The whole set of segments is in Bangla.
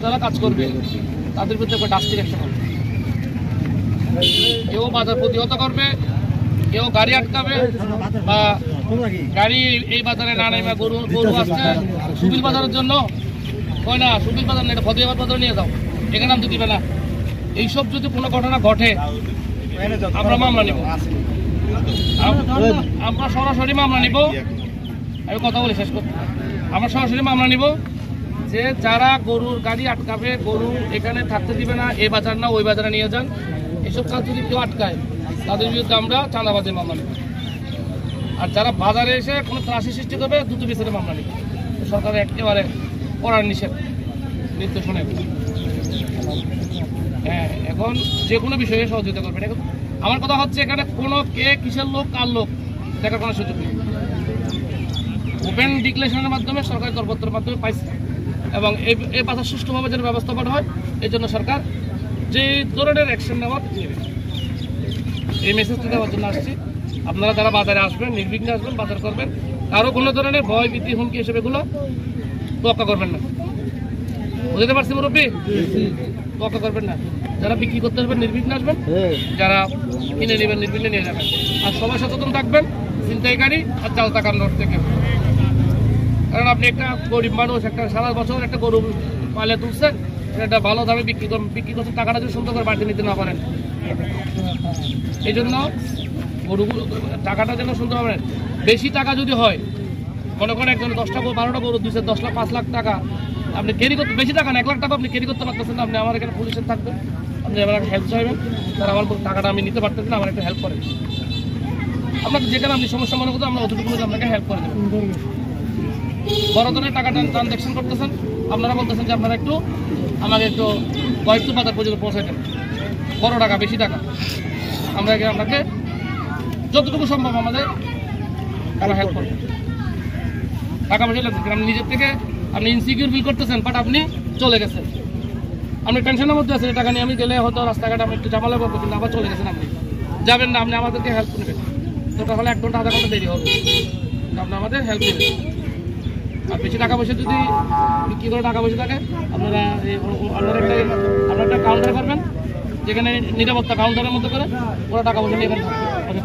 যারা কাজ করবে তাদের বিরুদ্ধে ড্রাস্টিক অ্যাকশন হবে। কেউ বাজার প্রতিহত করবে, কেউ গাড়ি আটকাবে বা গাড়ি এই বাজারে না নেবে, গরু আসছে সুবিল বাজারের জন্য হয় না, সুবিল বাজার না, এটা ফতেহাবাদ বাজারে নিয়ে যাও, এখানে নামতে দিবে না। এইসব যদি কোনো ঘটনা ঘটে আমরা মামলা নিব, আমরা সরাসরি মামলা নিব। আমি কথা বলে শেষ করতে, আমরা সরাসরি মামলা নিব যে যারা গরুর গাড়ি আটকাবে, গরু এখানে থাকতে দিবে না, এই বাজার না ওই বাজারে নিয়ে যান, এসব কাজ যদি কেউ আটকায় তাদের বিরুদ্ধে আমরা চাঁদাবাজির মামলা নেব। আর যারা বাজারে এসে কোনো ত্রাসি সৃষ্টি করবে দুটো বিচারে মামলা নেব। সরকারের একেবারে করার নিষেধ নির্দেশনা। হ্যাঁ, এখন যে কোনো বিষয়ে সহযোগিতা করবেন। আমার কথা হচ্ছে এখানে কোনো কে কিসের লোক কার লোক দেখার কোনো সুযোগ নেই। ওপেন ডিক্লারেশনের মাধ্যমে সরকারি দরপত্রের মাধ্যমে পাইছে এবং এই বাজার সুষ্ঠুভাবে যেন ব্যবস্থাপনা হয় এই জন্য সরকার যে ধরনের অ্যাকশন নেওয়ার নেবে, এই মেসেজটা দেওয়ার জন্য আসছি। আপনারা যারা বাজারে আসবেন নির্বিঘ্নে আসবেন, বাজার করবেন, কারো কোনো ধরনের ভয় ভীতি হুমকি হিসেবে এগুলো তোয়াক্কা করবেন না। বুঝতে পারছি মুরব্বী? তোয়াক্কা করবেন না। যারা বিক্রি করতে আসবেন নির্বিঘ্নে আসবেন, যারা কিনে নেবেন নির্বিঘ্নে নিয়ে যাবেন। আর সবাই সচেতন থাকবেন ছিনতাইকারী আর চাল টাকার নোট থেকে। কারণ আপনি একটা গরিব মানুষ, একটা সারা বছর একটা গরু পালে তুলছেন, সেটা ভালো দামে বিক্রি করছেন, টাকাটা যদি সুন্দর করে বাড়িতে নিতে না পারেন। এই জন্য গরুগুলো টাকাটা যেন সুন্দর হবে। বেশি টাকা যদি হয়, মনে করেন একজন 10টা গরু 12টা গরু 10 লাখ 5 লাখ টাকা আপনি ক্যারি করতে, বেশি টাকা না 1 লাখ টাকা আপনি ক্যারি করতে পারতেছেন না, আপনি আমার এখানে পুলিশের থাকবেন, আপনি আমার হেল্প চাইবেন, তার আমার টাকাটা আমি নিতে পারতেছি না, আমার একটা হেল্প করেন। আপনাকে যেখানে আপনি সমস্যা মনে করতে আমরা অতটুকু আপনাকে হেল্প করে দেবেন। বড় ধরনের টাকাটা ট্রানজ্যাকশন করতেছেন, আপনারা বলতেছেন যে আপনারা একটু আমাকে একটু কয়েকটু বাজার পর্যন্ত পৌঁছাই দেন, বড় টাকা বেশি টাকা, আমরা আপনাকে যতটুকু সম্ভব আমাদের তারা হেল্প করবেন। টাকা পয়সা লাগবে, আপনি নিজের থেকে আপনি ইনসিকিউর ফিল করতেছেন, বাট আপনি চলে গেছেন, আপনি টেনশনের মধ্যে আছেন, টাকা নিয়ে আমি গেলে হয়তো রাস্তাঘাটে আমি একটু ঝামেলা করবো, কিন্তু আবার চলে গেছেন, আপনি যাবেন না, আপনি আমাদেরকে হেল্প নেবেন। দরকার হলে 1 ঘন্টা আধা ঘন্টা দেরি হবে, আপনি আমাদের হেল্প নেবেন। আর বেশি টাকা পয়সা যদি বিক্রি করে টাকা পয়সা থাকে, আপনারা একটা কাউন্টার করবেন, যেখানে নিরাপত্তা কাউন্টারের মধ্যে করে ওরা টাকা পয়সা নিয়ে এখানে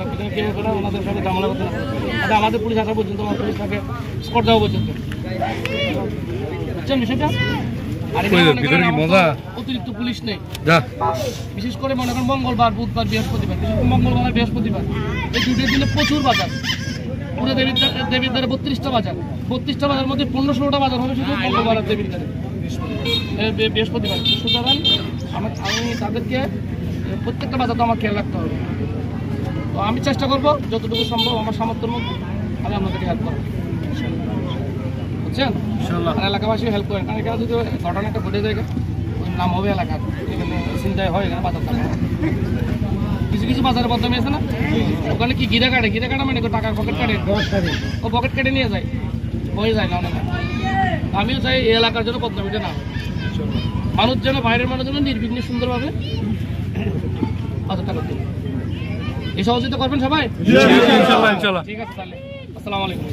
থাকবে, কেউ করে ওনাদের সাথে ঝামেলা করতে না, তাতে আমাদের পুলিশ আসা পর্যন্ত, আমার পুলিশ থাকে স্পট দেওয়া পর্যন্ত, বুঝছেন বিষয়টা? আর অতিরিক্ত পুলিশ নেই, বিশেষ করে মনে করেন মঙ্গলবার, বুধবার, বৃহস্পতিবার, বিশেষ করে মঙ্গলবার আর বৃহস্পতিবার এই 2 দিনে প্রচুর বাজার। পুরো দেবীর দ্বারে 32টা বাজার, 32টা বাজারের মধ্যে 15-16টা বাজার হবে শুধু মঙ্গলবার আর দেবীর দ্বারে বৃহস্পতিবার। সুতরাং আমি তাদেরকে প্রত্যেকটা বাজার তো আমার খেয়াল রাখতে হবে। তো আমি চেষ্টা করবো যতটুকু সম্ভব আমার সামর্থ্যের মধ্যে আমি আপনাদেরকে হেল্প করবো, বুঝছেন? আর এলাকাবাসীও হেল্প করেন, কারণ এখানে যদি ঘটনা একটা ঘটে যায় নাম হবে এলাকার, এখানে চিন্তায় হয়, এখানে বাজার থাকে। কিছু কিছু বাজারের বদনামি আছে না, ওখানে কি গিরা কাটা মানে টাকার পকেট কাটে, ও পকেট কেটে নিয়ে যায়, হয়ে যায় না অনেক। আমিও চাই এই এলাকার জন্য বদনামিটা না হয়, মানুষ যেন, বাইরের মানুষ যেন নির্বিঘ্নে সুন্দরভাবে বাজারটা করতে। এই সহযোগিতা করবেন সবাই? ঠিক আছে, তাহলে আসসালামু আলাইকুম।